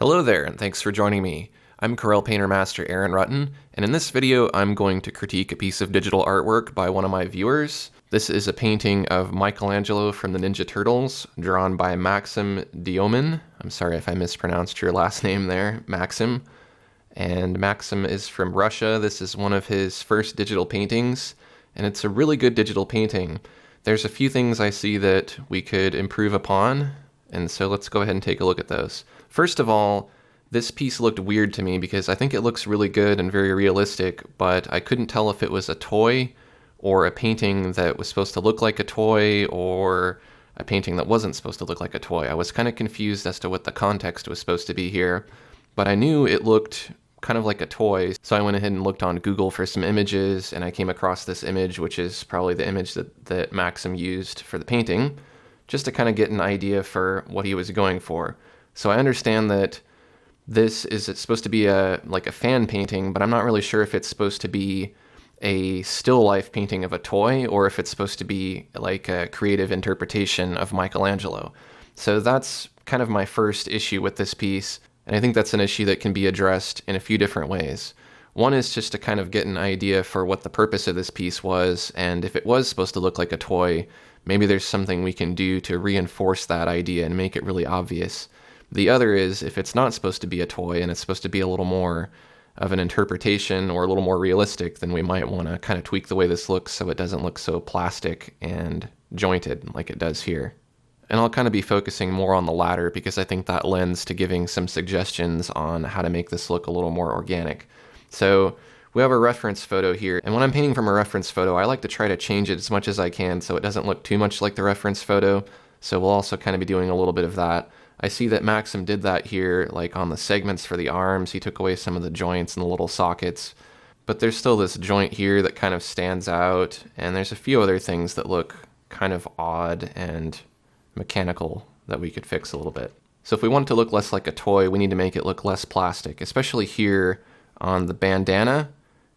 Hello there, and thanks for joining me. I'm Corel Painter Master Aaron Rutten, and in this video I'm going to critique a piece of digital artwork by one of my viewers. This is a painting of Michelangelo from the Ninja Turtles, drawn by Maxim Dyomin. I'm sorry if I mispronounced your last name there, Maxim. And Maxim is from Russia. This is one of his first digital paintings, and it's a really good digital painting. There's a few things I see that we could improve upon, and so let's go ahead and take a look at those. First of all, this piece looked weird to me because I think it looks really good and very realistic, but I couldn't tell if it was a toy or a painting that was supposed to look like a toy or a painting that wasn't supposed to look like a toy. I was kind of confused as to what the context was supposed to be here, but I knew it looked kind of like a toy, so I went ahead and looked on Google for some images, and I came across this image, which is probably the image that Maxim used for the painting, just to kind of get an idea for what he was going for. So I understand that it's supposed to be like a fan painting, but I'm not really sure if it's supposed to be a still life painting of a toy or if it's supposed to be like a creative interpretation of Michelangelo. So that's kind of my first issue with this piece, and I think that's an issue that can be addressed in a few different ways. One is just to kind of get an idea for what the purpose of this piece was, and if it was supposed to look like a toy, maybe there's something we can do to reinforce that idea and make it really obvious. The other is, if it's not supposed to be a toy and it's supposed to be a little more of an interpretation or a little more realistic, then we might want to kind of tweak the way this looks so it doesn't look so plastic and jointed like it does here. And I'll kind of be focusing more on the latter because I think that lends to giving some suggestions on how to make this look a little more organic. So we have a reference photo here, and when I'm painting from a reference photo, I like to try to change it as much as I can so it doesn't look too much like the reference photo. So we'll also kind of be doing a little bit of that. I see that Maxim did that here, like on the segments for the arms. He took away some of the joints and the little sockets, but there's still this joint here that kind of stands out, and there's a few other things that look kind of odd and mechanical that we could fix a little bit. So if we want it to look less like a toy, we need to make it look less plastic, especially here on the bandana.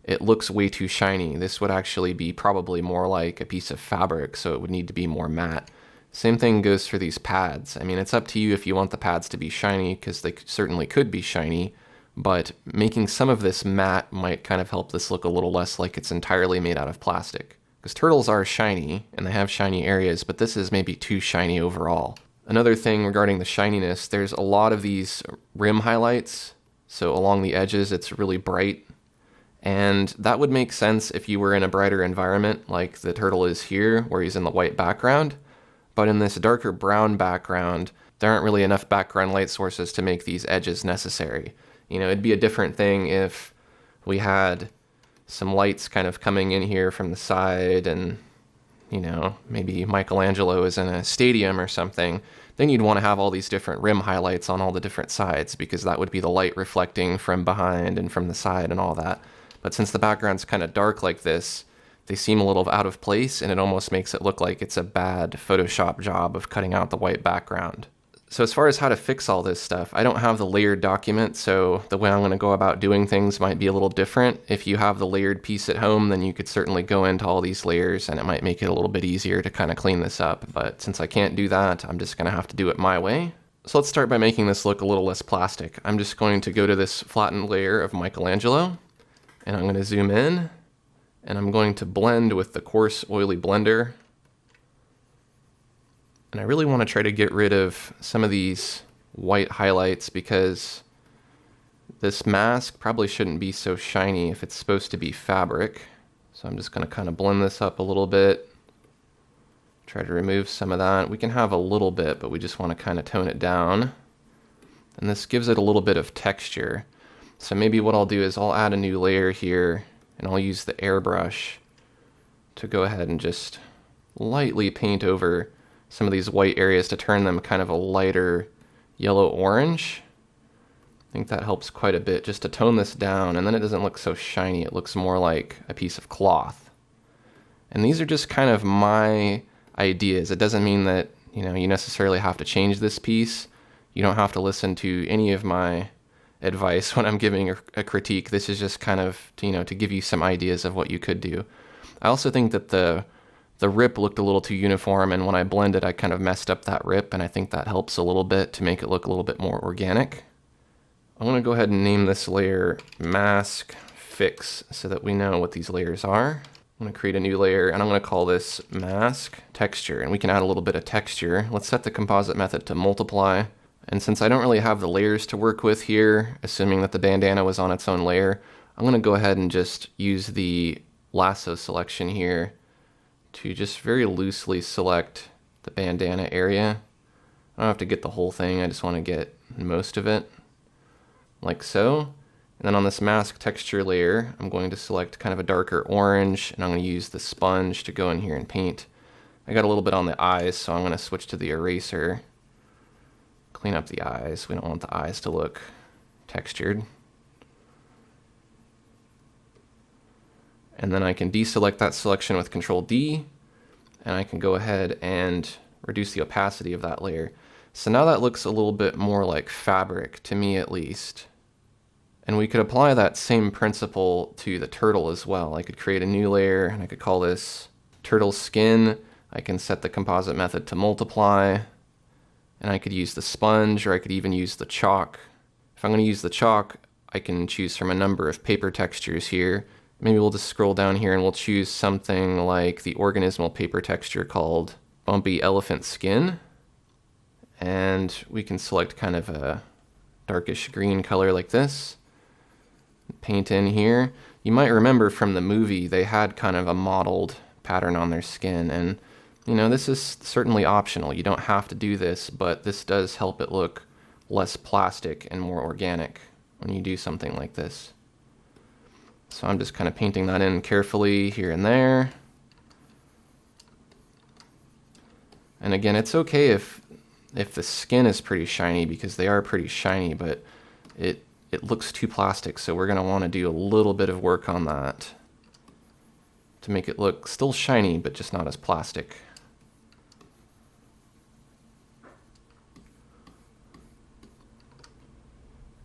It looks way too shiny. This would actually be probably more like a piece of fabric, so it would need to be more matte. Same thing goes for these pads. I mean, it's up to you if you want the pads to be shiny, because they certainly could be shiny, but making some of this matte might kind of help this look a little less like it's entirely made out of plastic. Because turtles are shiny, and they have shiny areas, but this is maybe too shiny overall. Another thing regarding the shininess, there's a lot of these rim highlights, so along the edges it's really bright, and that would make sense if you were in a brighter environment like the turtle is here, where he's in the white background. But in this darker brown background, there aren't really enough background light sources to make these edges necessary. You know, it'd be a different thing if we had some lights kind of coming in here from the side and, you know, maybe Michelangelo is in a stadium or something. Then you'd want to have all these different rim highlights on all the different sides, because that would be the light reflecting from behind and from the side and all that. But since the background's kind of dark like this, they seem a little out of place, and it almost makes it look like it's a bad Photoshop job of cutting out the white background. So as far as how to fix all this stuff, I don't have the layered document, so the way I'm going to go about doing things might be a little different. If you have the layered piece at home, then you could certainly go into all these layers, and it might make it a little bit easier to kind of clean this up. But since I can't do that, I'm just going to have to do it my way. So let's start by making this look a little less plastic. I'm just going to go to this flattened layer of Michelangelo, and I'm going to zoom in. And I'm going to blend with the coarse oily blender. And I really want to try to get rid of some of these white highlights, because this mask probably shouldn't be so shiny if it's supposed to be fabric. So I'm just going to kind of blend this up a little bit. Try to remove some of that. We can have a little bit, but we just want to kind of tone it down. And this gives it a little bit of texture. So maybe what I'll do is I'll add a new layer here, and I'll use the airbrush to go ahead and just lightly paint over some of these white areas to turn them kind of a lighter yellow-orange. I think that helps quite a bit, just to tone this down, and then it doesn't look so shiny. It looks more like a piece of cloth. And these are just kind of my ideas. It doesn't mean that, you know, you necessarily have to change this piece. You don't have to listen to any of my advice when I'm giving a critique. This is just kind of, you know, to give you some ideas of what you could do. I also think that the rip looked a little too uniform, and when I blended, I kind of messed up that rip, and I think that helps a little bit to make it look a little bit more organic. I'm going to go ahead and name this layer Mask Fix so that we know what these layers are. I'm going to create a new layer and I'm going to call this Mask Texture, and we can add a little bit of texture. Let's set the composite method to multiply. And since I don't really have the layers to work with here, assuming that the bandana was on its own layer, I'm going to go ahead and just use the lasso selection here to just very loosely select the bandana area. I don't have to get the whole thing, I just want to get most of it, like so. And then on this mask texture layer, I'm going to select kind of a darker orange, and I'm going to use the sponge to go in here and paint. I got a little bit on the eyes, so I'm going to switch to the eraser. Clean up the eyes. We don't want the eyes to look textured. And then I can deselect that selection with Control D, and I can go ahead and reduce the opacity of that layer. So now that looks a little bit more like fabric, to me at least. And we could apply that same principle to the turtle as well. I could create a new layer, and I could call this Turtle Skin. I can set the composite method to multiply, and I could use the sponge, or I could even use the chalk. If I'm going to use the chalk, I can choose from a number of paper textures here. Maybe we'll just scroll down here and we'll choose something like the organismal paper texture called Bumpy Elephant Skin. And we can select kind of a darkish green color like this. Paint in here. You might remember from the movie they had kind of a mottled pattern on their skin, and you know, this is certainly optional. You don't have to do this, but this does help it look less plastic and more organic when you do something like this. So I'm just kind of painting that in carefully here and there. And again, it's okay if the skin is pretty shiny, because they are pretty shiny, but it looks too plastic, so we're going to want to do a little bit of work on that to make it look still shiny, but just not as plastic.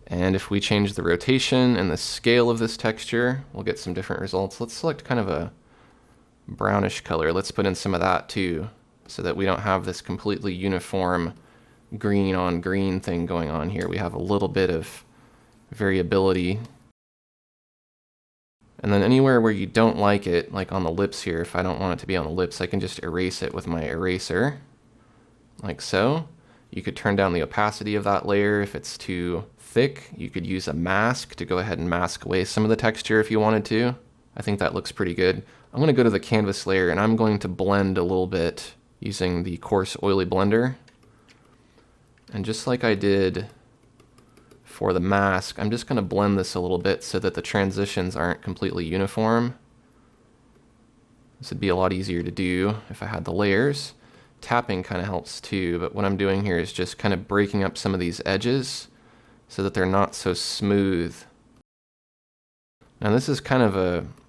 And if we change the rotation and the scale of this texture, we'll get some different results. Let's select kind of a brownish color. Let's put in some of that too, so that we don't have this completely uniform green on green thing going on here. We have a little bit of variability. And then anywhere where you don't like it, like on the lips here, if I don't want it to be on the lips, I can just erase it with my eraser, like so. You could turn down the opacity of that layer if it's too thick. You could use a mask to go ahead and mask away some of the texture if you wanted to. I think that looks pretty good. I'm going to go to the canvas layer and I'm going to blend a little bit using the coarse oily blender. And just like I did for the mask, I'm just going to blend this a little bit so that the transitions aren't completely uniform. This would be a lot easier to do if I had the layers. Tapping kind of helps too, but what I'm doing here is just kind of breaking up some of these edges so that they're not so smooth. Now this is kind of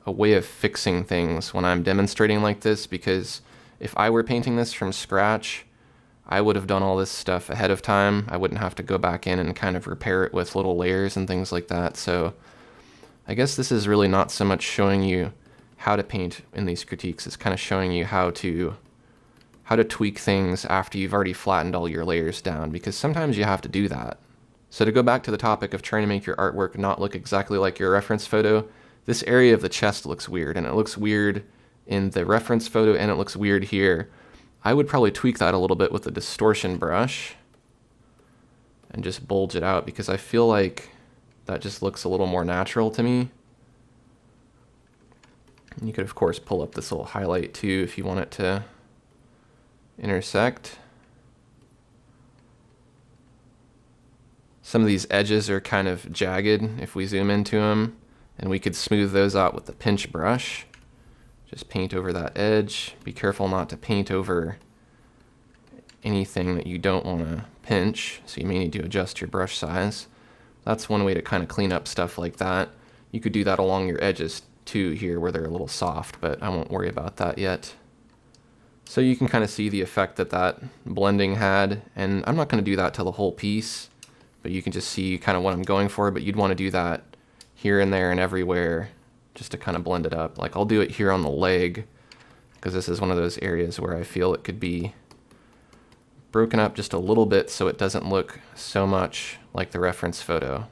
a way of fixing things when I'm demonstrating like this, because if I were painting this from scratch, I would have done all this stuff ahead of time. I wouldn't have to go back in and kind of repair it with little layers and things like that. So I guess this is really not so much showing you how to paint in these critiques. It's kind of showing you how to tweak things after you've already flattened all your layers down, because sometimes you have to do that. So to go back to the topic of trying to make your artwork not look exactly like your reference photo, this area of the chest looks weird, and it looks weird in the reference photo, and it looks weird here. I would probably tweak that a little bit with the distortion brush and just bulge it out, because I feel like that just looks a little more natural to me. And you could of course pull up this little highlight too if you want it to intersect. Some of these edges are kind of jagged if we zoom into them, and we could smooth those out with the pinch brush. Just paint over that edge. Be careful not to paint over anything that you don't want to pinch, so you may need to adjust your brush size. That's one way to kind of clean up stuff like that. You could do that along your edges too here where they're a little soft, but I won't worry about that yet. So you can kind of see the effect that that blending had, and I'm not going to do that to the whole piece, but you can just see kind of what I'm going for. But you'd want to do that here and there and everywhere just to kind of blend it up. Like I'll do it here on the leg, because this is one of those areas where I feel it could be broken up just a little bit so it doesn't look so much like the reference photo.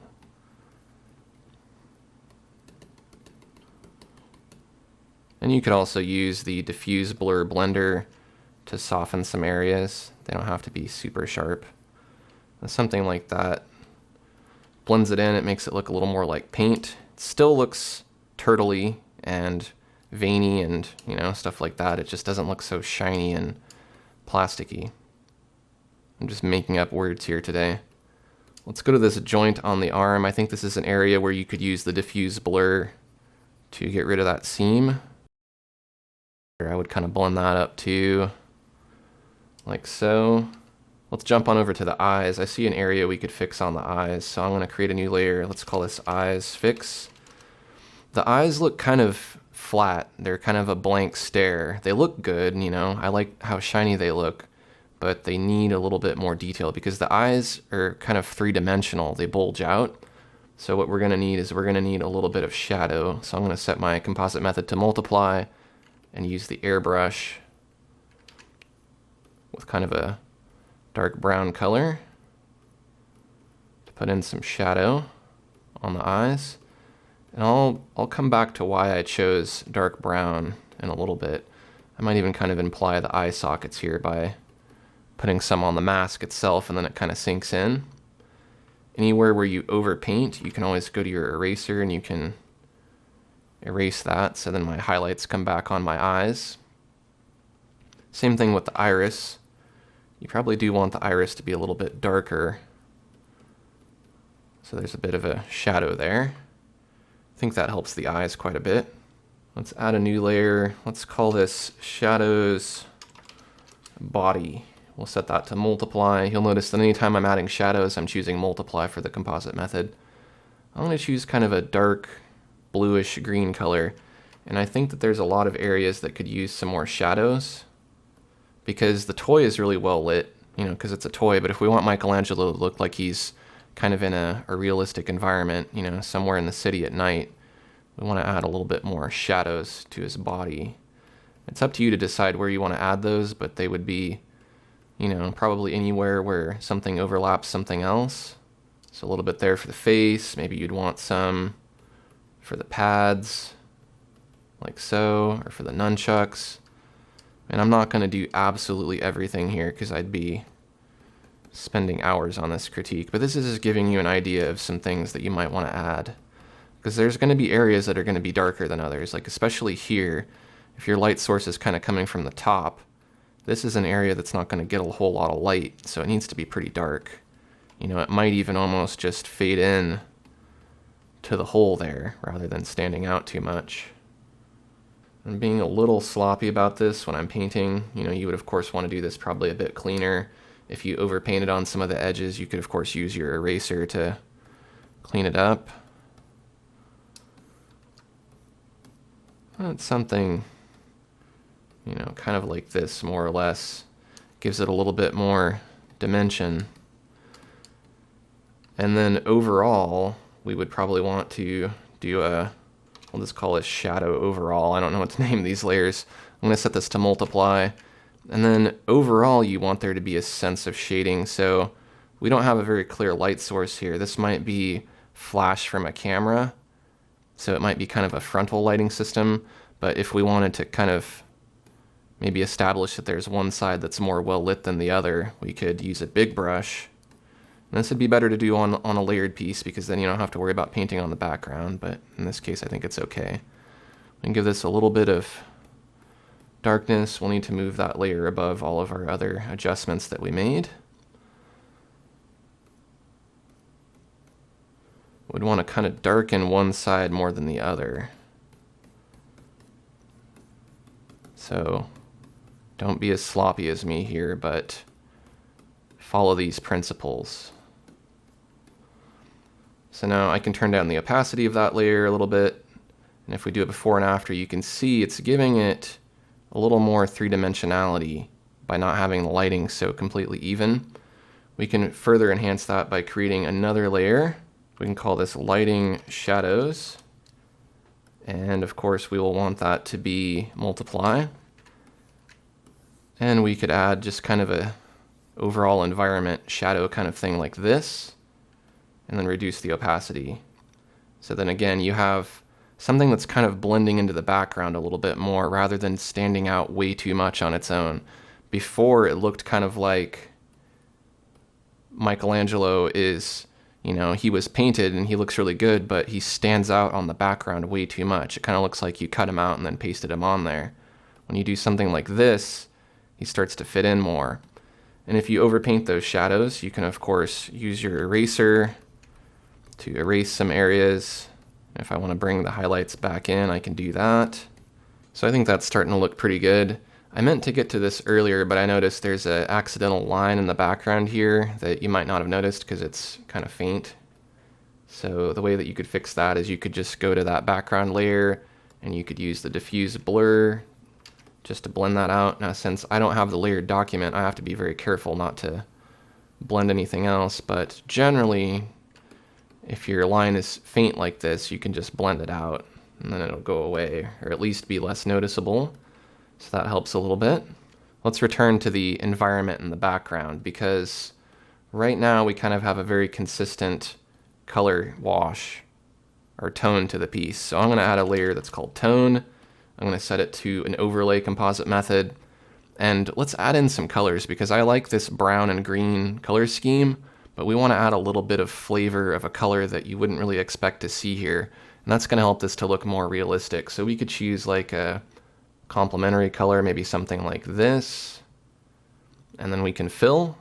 And you could also use the diffuse blur blender to soften some areas. They don't have to be super sharp. Something like that blends it in. It makes it look a little more like paint. It still looks turtley and veiny and, you know, stuff like that. It just doesn't look so shiny and plasticky. I'm just making up words here today. Let's go to this joint on the arm. I think this is an area where you could use the diffuse blur to get rid of that seam. I would kind of blend that up too, like so. Let's jump on over to the eyes. I see an area we could fix on the eyes, so I'm going to create a new layer. Let's call this eyes fix. The eyes look kind of flat. They're kind of a blank stare. They look good, you know. I like how shiny they look, but they need a little bit more detail because the eyes are kind of three-dimensional. They bulge out. So what we're going to need is we're going to need a little bit of shadow. So I'm going to set my composite method to multiply and use the airbrush with kind of a dark brown color to put in some shadow on the eyes. And I'll come back to why I chose dark brown in a little bit. I might even kind of imply the eye sockets here by putting some on the mask itself, and then it kind of sinks in. Anywhere where you overpaint, you can always go to your eraser and you can erase that, so then my highlights come back on my eyes. Same thing with the iris. You probably do want the iris to be a little bit darker, so there's a bit of a shadow there. I think that helps the eyes quite a bit. Let's add a new layer. Let's call this shadows body. We'll set that to multiply. You'll notice that anytime I'm adding shadows, I'm choosing multiply for the composite method. I'm going to choose kind of a dark bluish green color, and I think that there's a lot of areas that could use some more shadows because the toy is really well lit, you know, because it's a toy. But if we want Michelangelo to look like he's kind of in a realistic environment, you know, somewhere in the city at night, we want to add a little bit more shadows to his body. It's up to you to decide where you want to add those, but they would be, you know, probably anywhere where something overlaps something else. So a little bit there for the face. Maybe you'd want some for the pads, like so, or for the nunchucks. And I'm not going to do absolutely everything here because I'd be spending hours on this critique, but this is just giving you an idea of some things that you might want to add, because there's going to be areas that are going to be darker than others, like especially here. If your light source is kind of coming from the top, this is an area that's not going to get a whole lot of light, so it needs to be pretty dark. You know, it might even almost just fade in to the hole there rather than standing out too much. I'm being a little sloppy about this when I'm painting. You know, you would of course want to do this probably a bit cleaner. If you overpainted on some of the edges, you could of course use your eraser to clean it up. That's something, you know, kind of like this, more or less. Gives it a little bit more dimension. And then overall, we would probably want to do we'll just call it shadow overall. I don't know what to name these layers. I'm going to set this to multiply. And then overall, you want there to be a sense of shading. So we don't have a very clear light source here. This might be flash from a camera. So it might be kind of a frontal lighting system. But if we wanted to kind of maybe establish that there's one side that's more well lit than the other, we could use a big brush. And this would be better to do on a layered piece because then you don't have to worry about painting on the background, but in this case I think it's okay. We can give this a little bit of darkness. We'll need to move that layer above all of our other adjustments that we made. We'd want to kind of darken one side more than the other. So don't be as sloppy as me here, but follow these principles. So now I can turn down the opacity of that layer a little bit. And if we do a before and after, you can see it's giving it a little more three-dimensionality by not having the lighting so completely even. We can further enhance that by creating another layer. We can call this lighting shadows. And of course, we will want that to be multiply. And we could add just kind of a overall environment shadow kind of thing like this, and then reduce the opacity. So then again, you have something that's kind of blending into the background a little bit more rather than standing out way too much on its own. Before, it looked kind of like Michelangelo is, you know, he was painted and he looks really good, but he stands out on the background way too much. It kind of looks like you cut him out and then pasted him on there. When you do something like this, he starts to fit in more. And if you overpaint those shadows, you can of course use your eraser to erase some areas. If I want to bring the highlights back in, I can do that. So I think that's starting to look pretty good. I meant to get to this earlier, but I noticed there's an accidental line in the background here that you might not have noticed because it's kind of faint. So the way that you could fix that is you could just go to that background layer and you could use the diffuse blur just to blend that out. Now, since I don't have the layered document, I have to be very careful not to blend anything else, but generally, if your line is faint like this, you can just blend it out and then it'll go away, or at least be less noticeable. So that helps a little bit. Let's return to the environment in the background, because right now we kind of have a very consistent color wash or tone to the piece. So I'm going to add a layer that's called tone. I'm going to set it to an overlay composite method. And let's add in some colors, because I like this brown and green color scheme, but we want to add a little bit of flavor of a color that you wouldn't really expect to see here. And that's going to help this to look more realistic. So we could choose like a complementary color, maybe something like this. And then we can fill.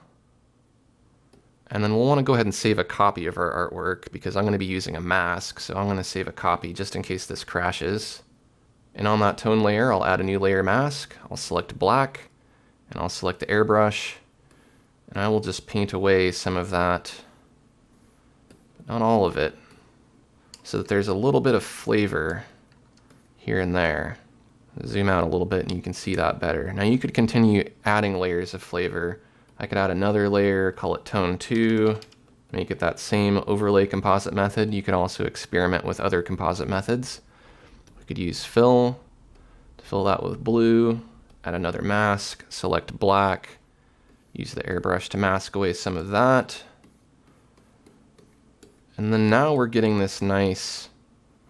And then we'll want to go ahead and save a copy of our artwork, because I'm going to be using a mask. So I'm going to save a copy just in case this crashes. And on that tone layer, I'll add a new layer mask. I'll select black, and I'll select the airbrush. And I will just paint away some of that, but not all of it, so that there's a little bit of flavor here and there. Zoom out a little bit and you can see that better. Now you could continue adding layers of flavor. I could add another layer, call it tone 2, make it that same overlay composite method. You could also experiment with other composite methods. We could use fill to fill that with blue, add another mask, select black, use the airbrush to mask away some of that. And then now we're getting this nice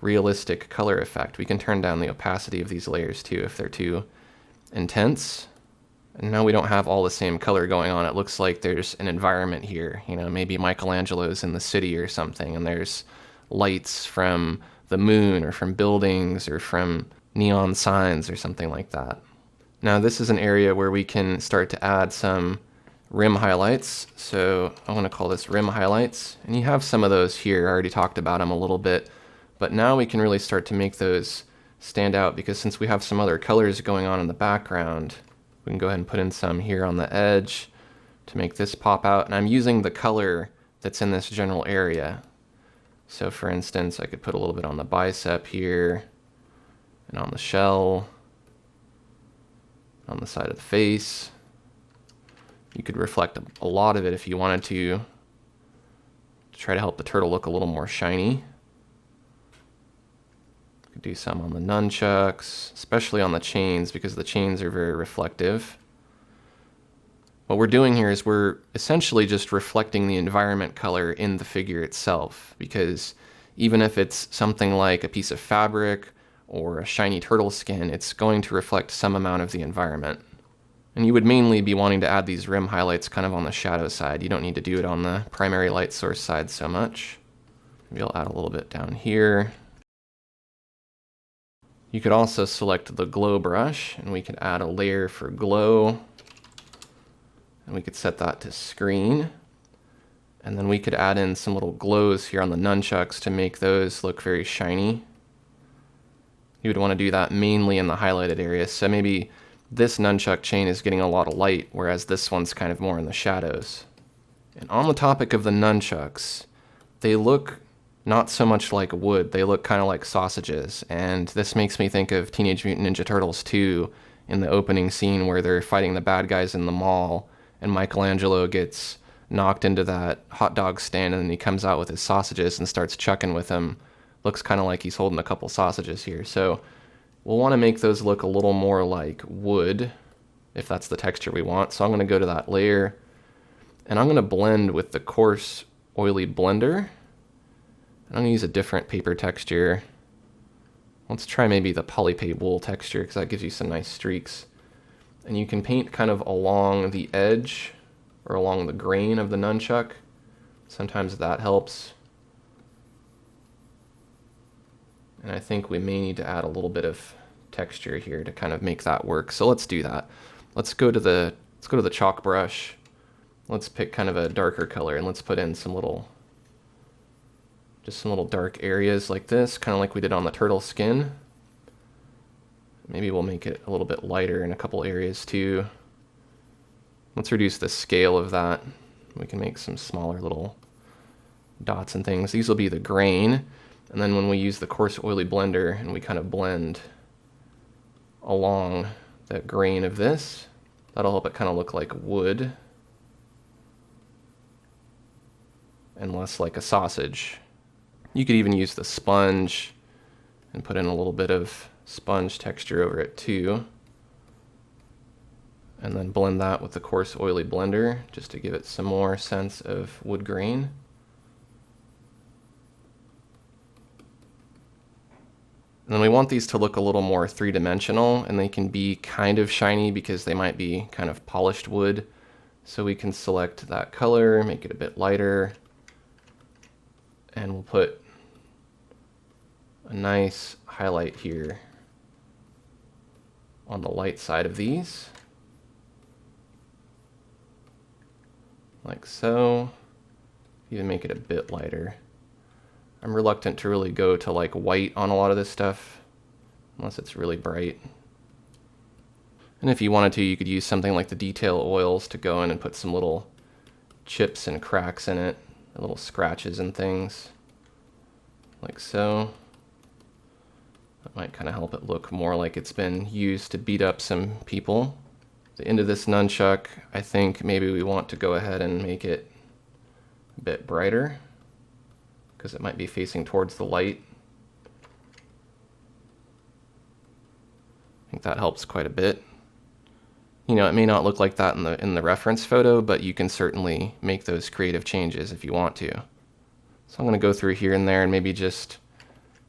realistic color effect. We can turn down the opacity of these layers too if they're too intense. And now we don't have all the same color going on. It looks like there's an environment here. You know, maybe Michelangelo's in the city or something, and there's lights from the moon or from buildings or from neon signs or something like that. Now this is an area where we can start to add some rim highlights. So I want to call this rim highlights. And you have some of those here. I already talked about them a little bit. But now we can really start to make those stand out, because since we have some other colors going on in the background, we can go ahead and put in some here on the edge to make this pop out. And I'm using the color that's in this general area. So for instance, I could put a little bit on the bicep here, and on the shell, on the side of the face. You could reflect a lot of it if you wanted to try to help the turtle look a little more shiny. You could do some on the nunchucks, especially on the chains, because the chains are very reflective. What we're doing here is we're essentially just reflecting the environment color in the figure itself, because even if it's something like a piece of fabric or a shiny turtle skin, it's going to reflect some amount of the environment. And you would mainly be wanting to add these rim highlights kind of on the shadow side. You don't need to do it on the primary light source side so much. Maybe I'll add a little bit down here. You could also select the glow brush, and we could add a layer for glow. And we could set that to screen. And then we could add in some little glows here on the nunchucks to make those look very shiny. You would want to do that mainly in the highlighted area. So maybe this nunchuck chain is getting a lot of light, whereas this one's kind of more in the shadows. And on the topic of the nunchucks, they look not so much like wood, they look kind of like sausages. And this makes me think of Teenage Mutant Ninja Turtles 2 in the opening scene where they're fighting the bad guys in the mall, and Michelangelo gets knocked into that hot dog stand, and then he comes out with his sausages and starts chucking with them. Looks kind of like he's holding a couple sausages here. So we'll want to make those look a little more like wood, if that's the texture we want. So I'm going to go to that layer, and I'm going to blend with the coarse, oily blender. And I'm going to use a different paper texture. Let's try maybe the polypay wool texture because that gives you some nice streaks. And you can paint kind of along the edge or along the grain of the nunchuck. Sometimes that helps. And I think we may need to add a little bit of texture here to kind of make that work. So let's do that. Let's go to the chalk brush. Let's pick kind of a darker color and let's put in some little dark areas like this, kind of like we did on the turtle skin. Maybe we'll make it a little bit lighter in a couple areas too. Let's reduce the scale of that. We can make some smaller little dots and things. These will be the grain. And then when we use the coarse oily blender and we kind of blend along that grain of this, that'll help it kind of look like wood and less like a sausage. You could even use the sponge and put in a little bit of sponge texture over it too. And then blend that with the coarse oily blender just to give it some more sense of wood grain. And then we want these to look a little more three-dimensional, and they can be kind of shiny because they might be kind of polished wood. So we can select that color, make it a bit lighter, and we'll put a nice highlight here on the light side of these. Like so. Even make it a bit lighter. I'm reluctant to really go to like white on a lot of this stuff, unless it's really bright. And if you wanted to, you could use something like the detail oils to go in and put some little chips and cracks in it, little scratches and things, like so. That might kind of help it look more like it's been used to beat up some people. The end of this nunchuck, I think maybe we want to go ahead and make it a bit brighter, because it might be facing towards the light. I think that helps quite a bit. You know, it may not look like that in the reference photo, but you can certainly make those creative changes if you want to. So I'm going to go through here and there and maybe just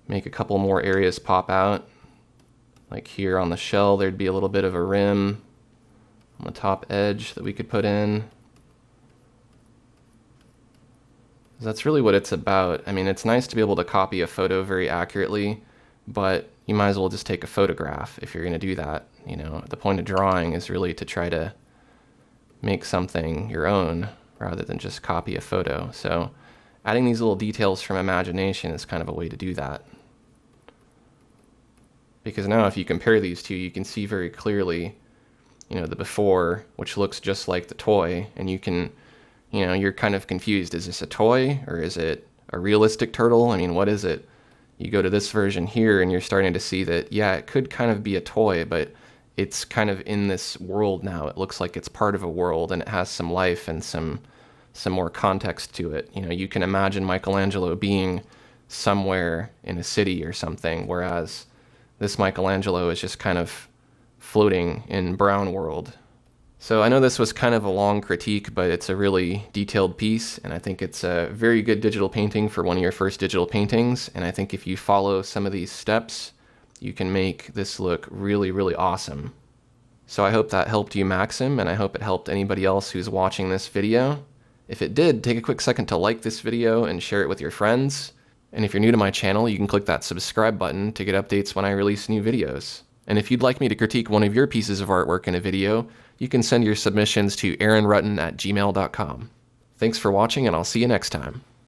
make a couple more areas pop out. Like here on the shell, there'd be a little bit of a rim on the top edge that we could put in. That's really what it's about. I mean, it's nice to be able to copy a photo very accurately, but you might as well just take a photograph if you're going to do that. You know, the point of drawing is really to try to make something your own rather than just copy a photo. So adding these little details from imagination is kind of a way to do that. Because now if you compare these two, you can see very clearly, you know, the before, which looks just like the toy, and you can, you know, you're kind of confused. Is this a toy or is it a realistic turtle? I mean, what is it? You go to this version here and you're starting to see that, yeah, it could kind of be a toy, but it's kind of in this world now. It looks like it's part of a world and it has some life and some more context to it. You know, you can imagine Michelangelo being somewhere in a city or something, whereas this Michelangelo is just kind of floating in brown world. So I know this was kind of a long critique, but it's a really detailed piece, and I think it's a very good digital painting for one of your first digital paintings, and I think if you follow some of these steps, you can make this look really, really awesome. So I hope that helped you, Maxim, and I hope it helped anybody else who's watching this video. If it did, take a quick second to like this video and share it with your friends. And if you're new to my channel, you can click that subscribe button to get updates when I release new videos. And if you'd like me to critique one of your pieces of artwork in a video, you can send your submissions to aaronrutten@gmail.com. Thanks for watching, and I'll see you next time.